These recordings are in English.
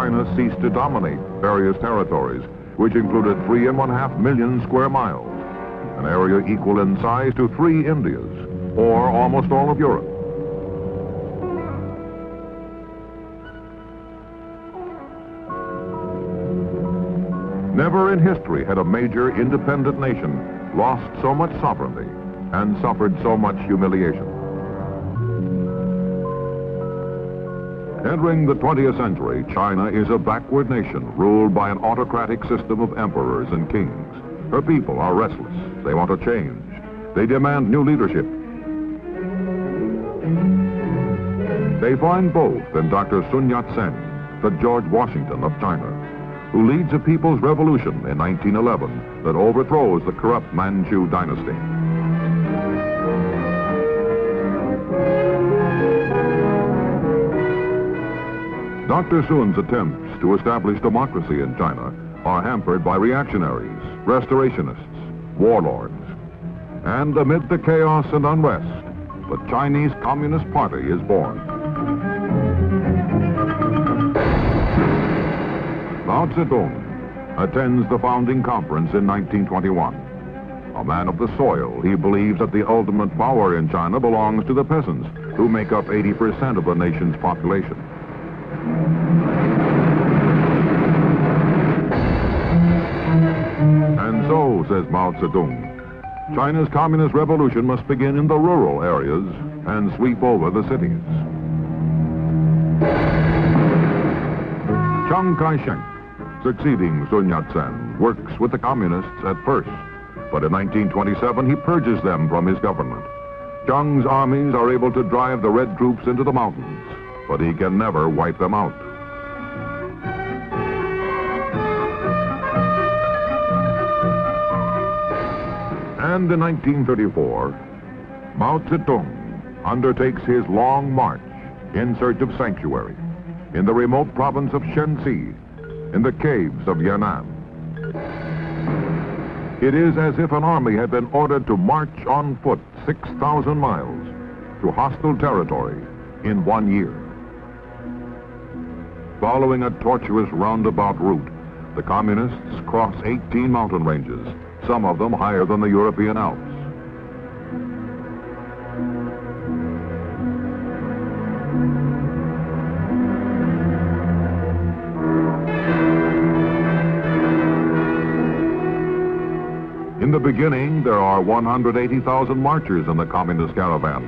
China ceased to dominate various territories, which included 3.5 million square miles, an area equal in size to 3 Indias, or almost all of Europe. Never in history had a major independent nation lost so much sovereignty and suffered so much humiliation. Entering the 20th century, China is a backward nation ruled by an autocratic system of emperors and kings. Her people are restless. They want a change. They demand new leadership. They find both in Dr. Sun Yat-sen, the George Washington of China, who leads a people's revolution in 1911 that overthrows the corrupt Manchu dynasty. Dr. Sun's attempts to establish democracy in China are hampered by reactionaries, restorationists, warlords. And amid the chaos and unrest, the Chinese Communist Party is born. Mao Zedong attends the founding conference in 1921. A man of the soil, he believes that the ultimate power in China belongs to the peasants, who make up 80% of the nation's population. And so, says Mao Zedong, China's communist revolution must begin in the rural areas and sweep over the cities. Chiang Kai-shek, succeeding Sun Yat-sen, works with the communists at first, but in 1927 he purges them from his government. Chiang's armies are able to drive the red troops into the mountains, but he can never wipe them out. And in 1934, Mao Zedong undertakes his long march in search of sanctuary in the remote province of Shenxi, in the caves of Yan'an. It is as if an army had been ordered to march on foot 6,000 miles to hostile territory in 1 year. Following a tortuous roundabout route, the communists cross 18 mountain ranges, some of them higher than the European Alps. In the beginning, there are 180,000 marchers in the communist caravan,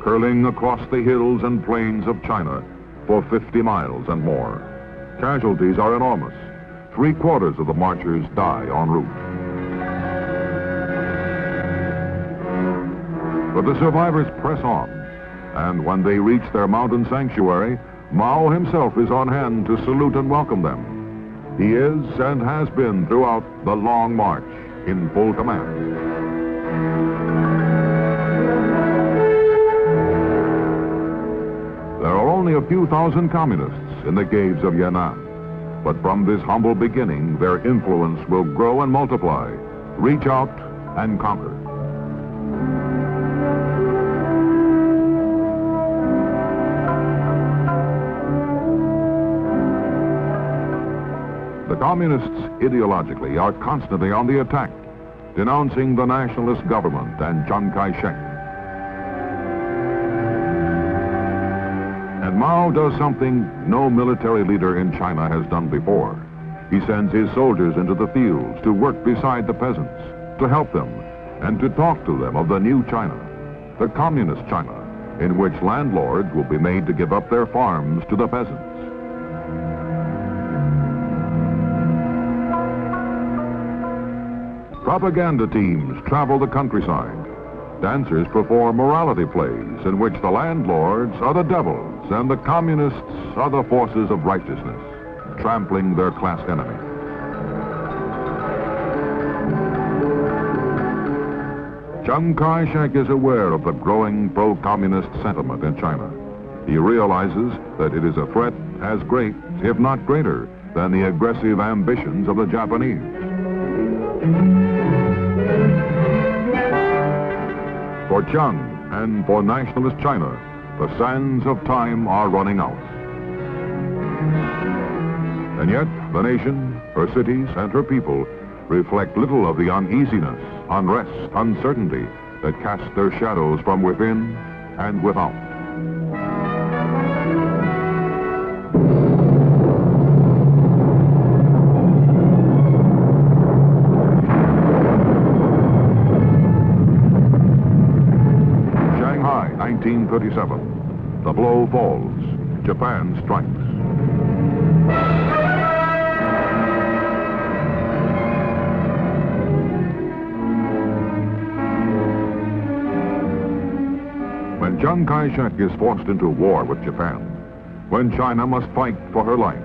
curling across the hills and plains of China for 50 miles and more. Casualties are enormous. 3/4 of the marchers die en route. But the survivors press on, and when they reach their mountain sanctuary, Mao himself is on hand to salute and welcome them. He is and has been throughout the long march in full command. There are only a few thousand communists in the caves of Yan'an, but from this humble beginning, their influence will grow and multiply, reach out and conquer. The communists ideologically are constantly on the attack, denouncing the nationalist government and Chiang Kai-shek. And Mao does something no military leader in China has done before. He sends his soldiers into the fields to work beside the peasants, to help them, and to talk to them of the new China, the communist China, in which landlords will be made to give up their farms to the peasants. Propaganda teams travel the countryside. Dancers perform morality plays in which the landlords are the devils and the communists are the forces of righteousness, trampling their class enemy. Chiang Kai-shek is aware of the growing pro-communist sentiment in China. He realizes that it is a threat as great, if not greater, than the aggressive ambitions of the Japanese. For Chiang and for nationalist China, the sands of time are running out. And yet, the nation, her cities, and her people reflect little of the uneasiness, unrest, uncertainty that cast their shadows from within and without. Shanghai, 1937. The blow falls. Japan strikes. When Chiang Kai-shek is forced into war with Japan, when China must fight for her life,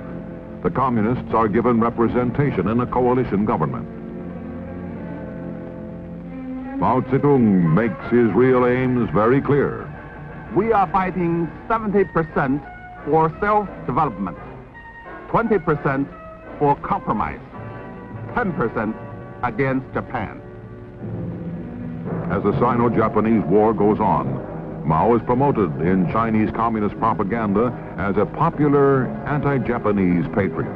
the communists are given representation in a coalition government. Mao Zedong makes his real aims very clear. We are fighting 70% for self-development, 20% for compromise, 10% against Japan. As the Sino-Japanese War goes on, Mao is promoted in Chinese Communist propaganda as a popular anti-Japanese patriot.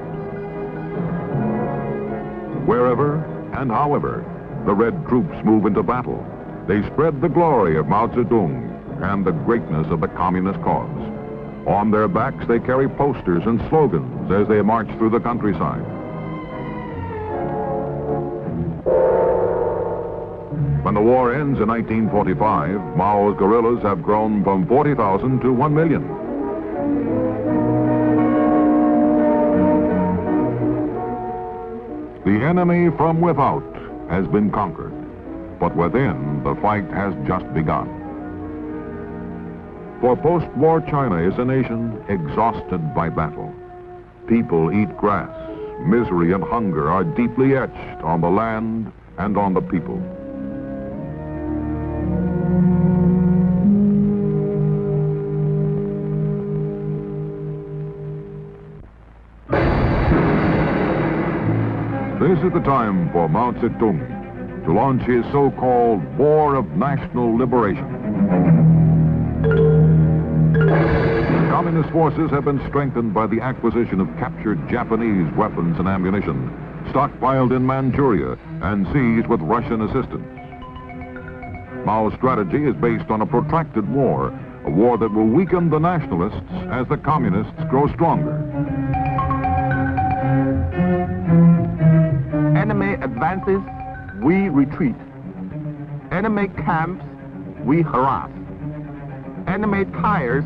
Wherever and however the Red troops move into battle, they spread the glory of Mao Zedong and the greatness of the communist cause. On their backs, they carry posters and slogans as they march through the countryside. When the war ends in 1945, Mao's guerrillas have grown from 40,000 to 1 million. The enemy from without has been conquered, but within, the fight has just begun. For post-war China is a nation exhausted by battle. People eat grass. Misery and hunger are deeply etched on the land and on the people. This is the time for Mao Zedong to launch his so-called War of National Liberation. Communist forces have been strengthened by the acquisition of captured Japanese weapons and ammunition, stockpiled in Manchuria and seized with Russian assistance. Mao's strategy is based on a protracted war, a war that will weaken the nationalists as the communists grow stronger. Enemy advances, we retreat. Enemy camps, we harass. Enemy tires,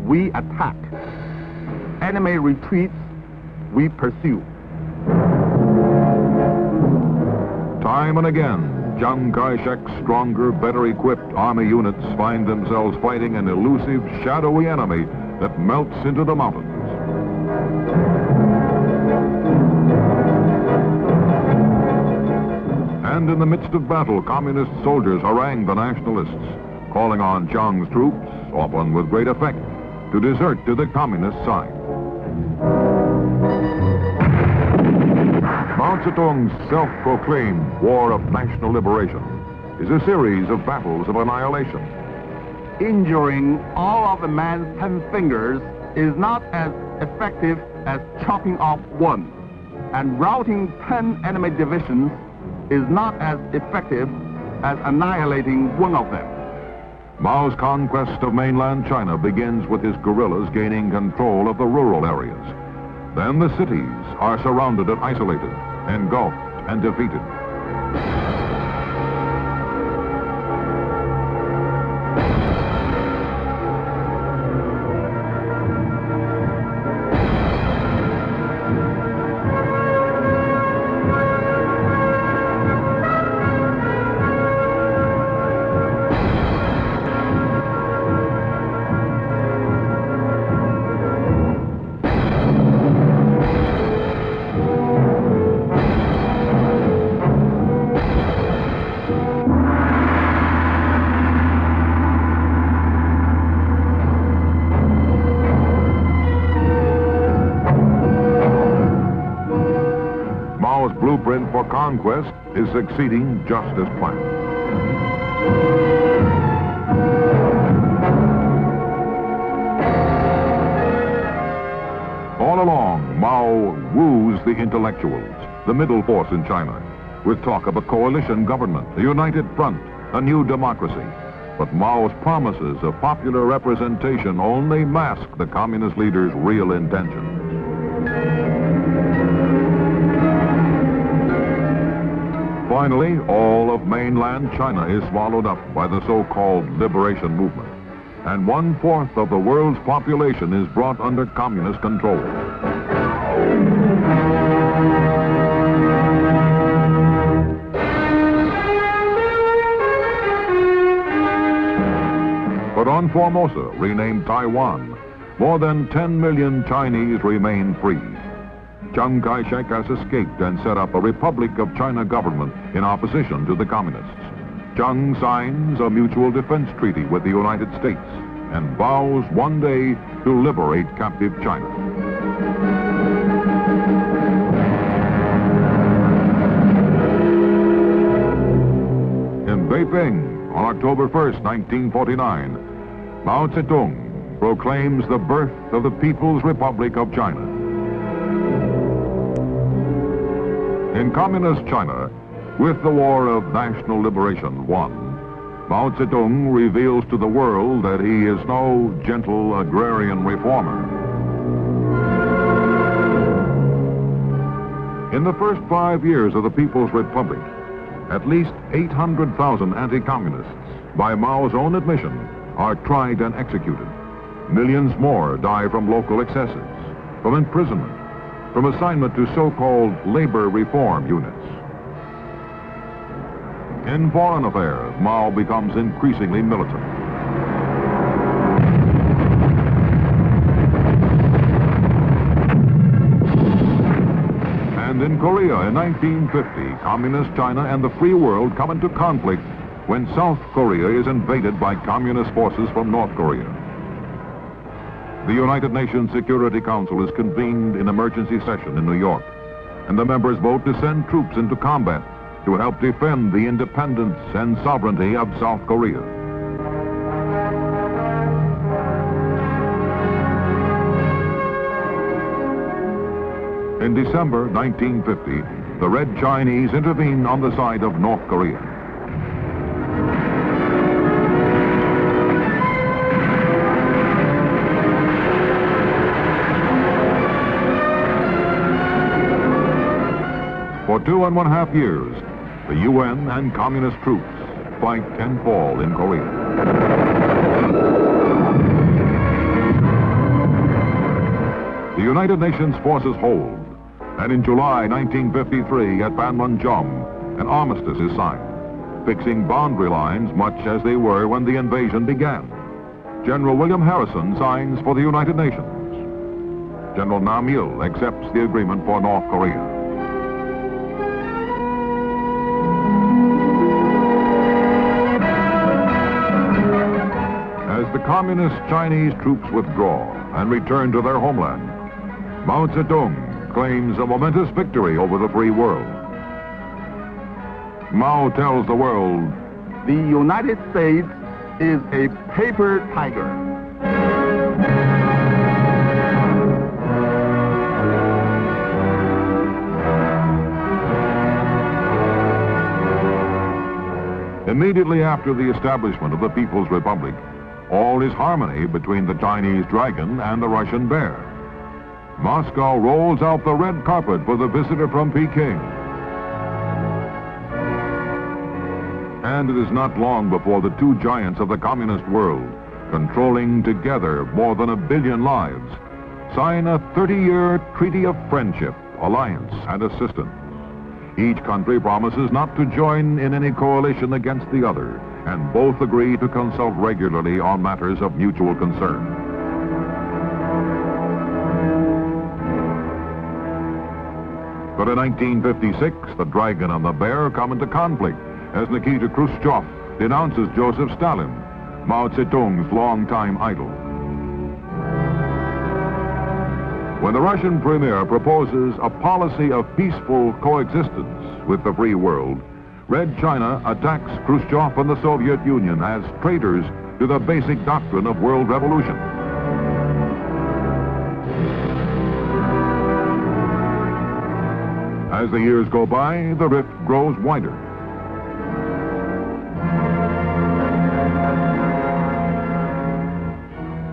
we attack. Enemy retreats, we pursue. Time and again, Chiang Kai-shek's stronger, better equipped army units find themselves fighting an elusive, shadowy enemy that melts into the mountains. And in the midst of battle, communist soldiers harangue the nationalists, calling on Chiang's troops, often with great effect, to desert to the communist side. Mao Zedong's self-proclaimed War of National Liberation is a series of battles of annihilation. Injuring all of a man's 10 fingers is not as effective as chopping off one, and routing 10 enemy divisions is not as effective as annihilating one of them. Mao's conquest of mainland China begins with his guerrillas gaining control of the rural areas. Then the cities are surrounded and isolated, engulfed and defeated. Blueprint for conquest is succeeding just as planned. All along, Mao woos the intellectuals, the middle force in China, with talk of a coalition government, a united front, a new democracy. But Mao's promises of popular representation only mask the communist leader's real intentions. Finally, all of mainland China is swallowed up by the so-called liberation movement, and 1/4 of the world's population is brought under communist control. But on Formosa, renamed Taiwan, more than 10 million Chinese remain free. Chiang Kai-shek has escaped and set up a Republic of China government in opposition to the communists. Chiang signs a mutual defense treaty with the United States and vows one day to liberate captive China. In Beiping, on October 1st, 1949, Mao Zedong proclaims the birth of the People's Republic of China. In communist China, with the War of National Liberation won, Mao Zedong reveals to the world that he is no gentle agrarian reformer. In the first 5 years of the People's Republic, at least 800,000 anti-communists, by Mao's own admission, are tried and executed. Millions more die from local excesses, from imprisonment, from assignment to so-called labor reform units. In foreign affairs, Mao becomes increasingly militant. And in Korea in 1950, Communist China and the free world come into conflict when South Korea is invaded by communist forces from North Korea. The United Nations Security Council is convened in emergency session in New York, and the members vote to send troops into combat to help defend the independence and sovereignty of South Korea. In December 1950, the Red Chinese intervene on the side of North Korea. For 2.5 years, the UN and communist troops fight and fall in Korea. The United Nations forces hold, and in July 1953 at Panmunjom, an armistice is signed, fixing boundary lines much as they were when the invasion began. General William Harrison signs for the United Nations. General Nam Il accepts the agreement for North Korea. As the communist Chinese troops withdraw and return to their homeland, Mao Zedong claims a momentous victory over the free world. Mao tells the world, "The United States is a paper tiger." Immediately after the establishment of the People's Republic, all is harmony between the Chinese dragon and the Russian bear. Moscow rolls out the red carpet for the visitor from Peking. And it is not long before the two giants of the communist world, controlling together more than 1 billion lives, sign a 30-year treaty of friendship, alliance, and assistance. Each country promises not to join in any coalition against the other, and both agree to consult regularly on matters of mutual concern. But in 1956, the dragon and the bear come into conflict as Nikita Khrushchev denounces Joseph Stalin, Mao Zedong's longtime idol. When the Russian premier proposes a policy of peaceful coexistence with the free world, Red China attacks Khrushchev and the Soviet Union as traitors to the basic doctrine of world revolution. As the years go by, the rift grows wider.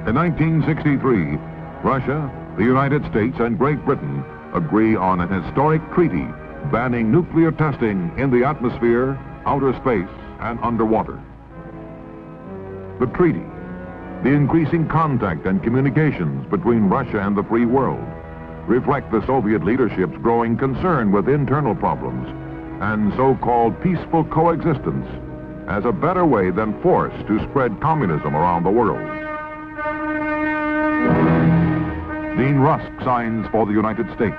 In 1963, Russia, the United States, and Great Britain agree on an historic treaty banning nuclear testing in the atmosphere, outer space, and underwater. The treaty, the increasing contact and communications between Russia and the free world, reflect the Soviet leadership's growing concern with internal problems and so-called peaceful coexistence as a better way than force to spread communism around the world. Dean Rusk signs for the United States.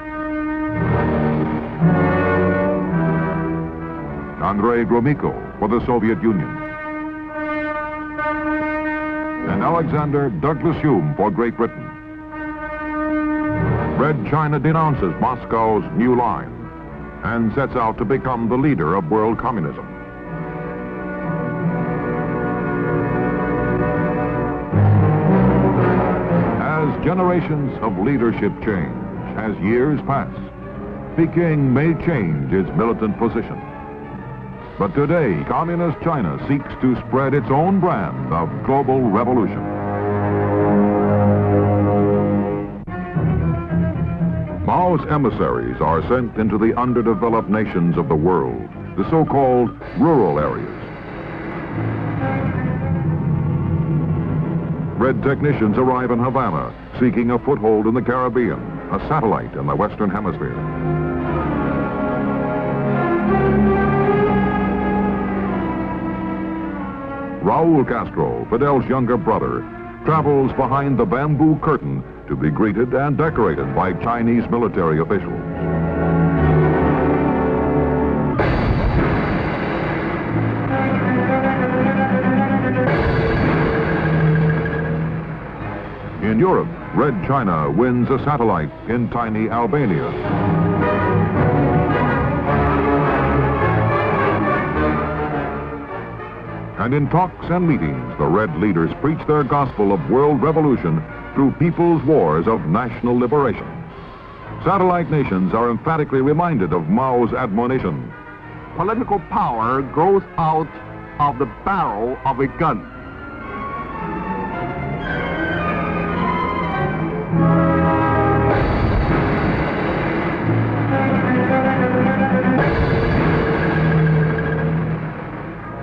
Andrei Gromyko for the Soviet Union. And Alexander Douglas Hume for Great Britain. Red China denounces Moscow's new line and sets out to become the leader of world communism. As generations of leadership change, as years pass, Peking may change its militant position. But today, Communist China seeks to spread its own brand of global revolution. Mao's emissaries are sent into the underdeveloped nations of the world, the so-called rural areas. Red technicians arrive in Havana, seeking a foothold in the Caribbean, a satellite in the Western Hemisphere. Raul Castro, Fidel's younger brother, travels behind the bamboo curtain to be greeted and decorated by Chinese military officials. In Europe, Red China wins a satellite in tiny Albania. And in talks and meetings, the Red leaders preach their gospel of world revolution through people's wars of national liberation. Satellite nations are emphatically reminded of Mao's admonition. Political power grows out of the barrel of a gun.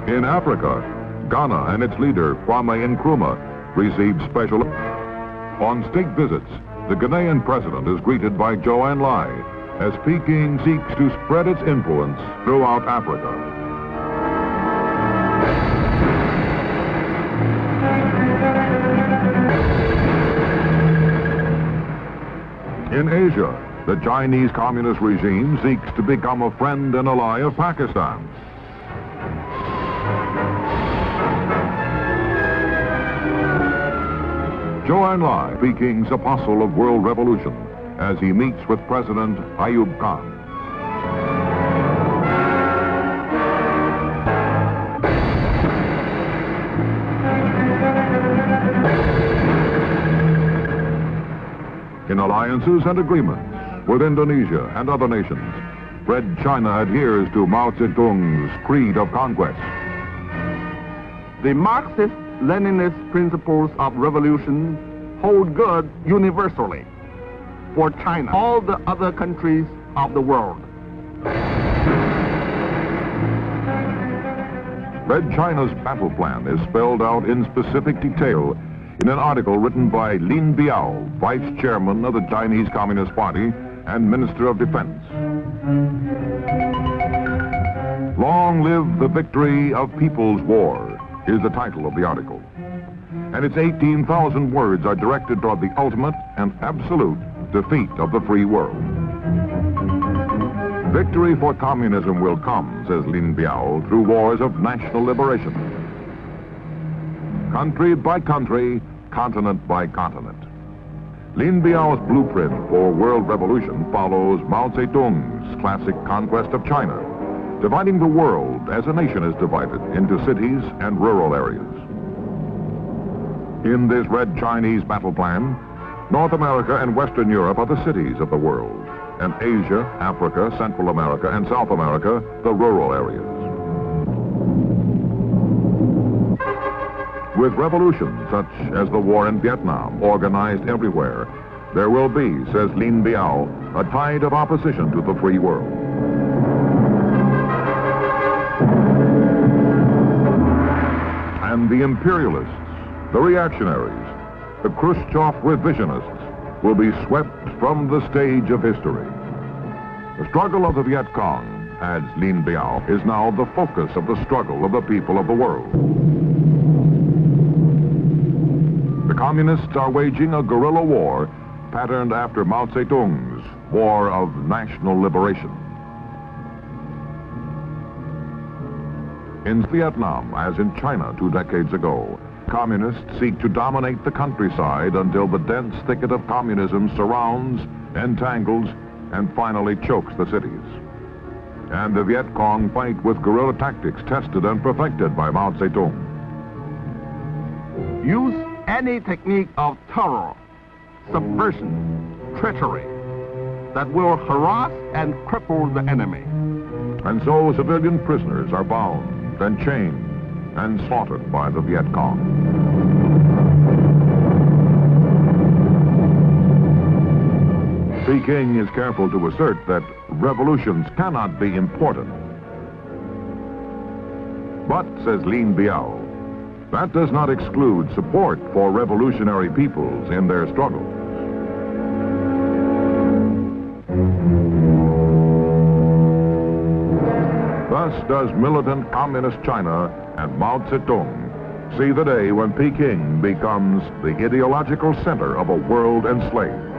In Africa, Ghana and its leader, Kwame Nkrumah, received special... On state visits, the Ghanaian president is greeted by Zhou Enlai as Peking seeks to spread its influence throughout Africa. In Asia, the Chinese Communist regime seeks to become a friend and ally of Pakistan. Zhou Enlai, Peking's apostle of world revolution, as he meets with President Ayub Khan. In alliances and agreements with Indonesia and other nations, Red China adheres to Mao Zedong's creed of conquest. The Marxist-Leninist principles of revolution hold good universally for China, all the other countries of the world. Red China's battle plan is spelled out in specific detail in an article written by Lin Biao, Vice Chairman of the Chinese Communist Party and Minister of Defense. Long live the victory of People's War is the title of the article. And its 18,000 words are directed toward the ultimate and absolute defeat of the free world. Victory for communism will come, says Lin Biao, through wars of national liberation. Country by country, continent by continent. Lin Biao's blueprint for world revolution follows Mao Zedong's classic conquest of China, dividing the world as a nation is divided into cities and rural areas. In this Red Chinese battle plan, North America and Western Europe are the cities of the world, and Asia, Africa, Central America, and South America, the rural areas. With revolutions such as the war in Vietnam organized everywhere, there will be, says Lin Biao, a tide of opposition to the free world. And the imperialists, the reactionaries, the Khrushchev revisionists will be swept from the stage of history. The struggle of the Viet Cong, adds Lin Biao, is now the focus of the struggle of the people of the world. The communists are waging a guerrilla war patterned after Mao Zedong's War of National Liberation. In Vietnam, as in China 2 decades ago, communists seek to dominate the countryside until the dense thicket of communism surrounds, entangles, and finally chokes the cities. And the Viet Cong fight with guerrilla tactics tested and perfected by Mao Zedong. Use any technique of terror, subversion, treachery that will harass and cripple the enemy. And so civilian prisoners are bound and chained and slaughtered by the Viet Cong. Peking is careful to assert that revolutions cannot be important. But, says Lin Biao, that does not exclude support for revolutionary peoples in their struggles. Thus does militant communist China and Mao Zedong see the day when Peking becomes the ideological center of a world enslaved.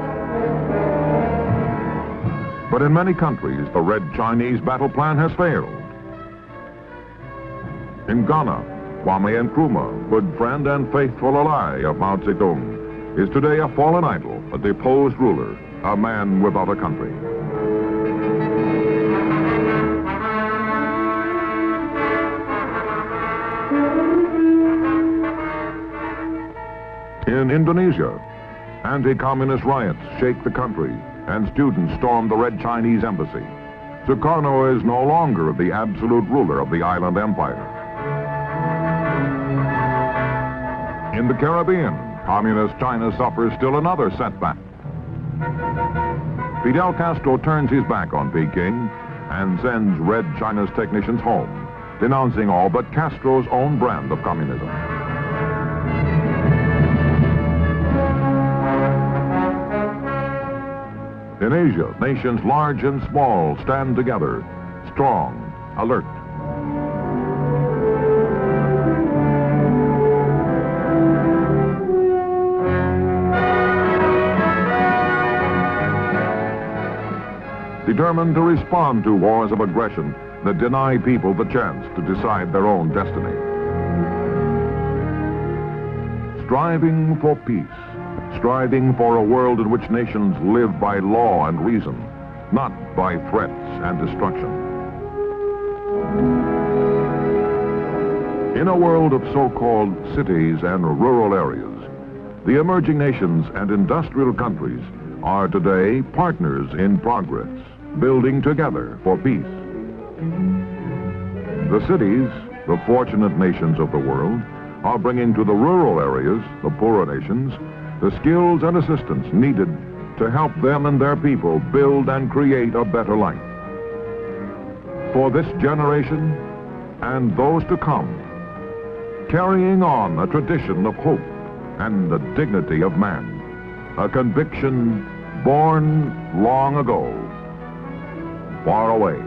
But in many countries, the Red Chinese battle plan has failed. In Ghana, Kwame Nkrumah, good friend and faithful ally of Mao Zedong, is today a fallen idol, a deposed ruler, a man without a country. In Indonesia, anti-communist riots shake the country and students storm the Red Chinese embassy. Sukarno is no longer the absolute ruler of the island empire. In the Caribbean, communist China suffers still another setback. Fidel Castro turns his back on Peking and sends Red China's technicians home, denouncing all but Castro's own brand of communism. In Asia, nations large and small stand together, strong, alert. Determined to respond to wars of aggression that deny people the chance to decide their own destiny. Striving for peace. Striving for a world in which nations live by law and reason, not by threats and destruction. In a world of so-called cities and rural areas, the emerging nations and industrial countries are today partners in progress, building together for peace. The cities, the fortunate nations of the world, are bringing to the rural areas, the poorer nations, the skills and assistance needed to help them and their people build and create a better life. For this generation and those to come, carrying on a tradition of hope and the dignity of man, a conviction born long ago, far away.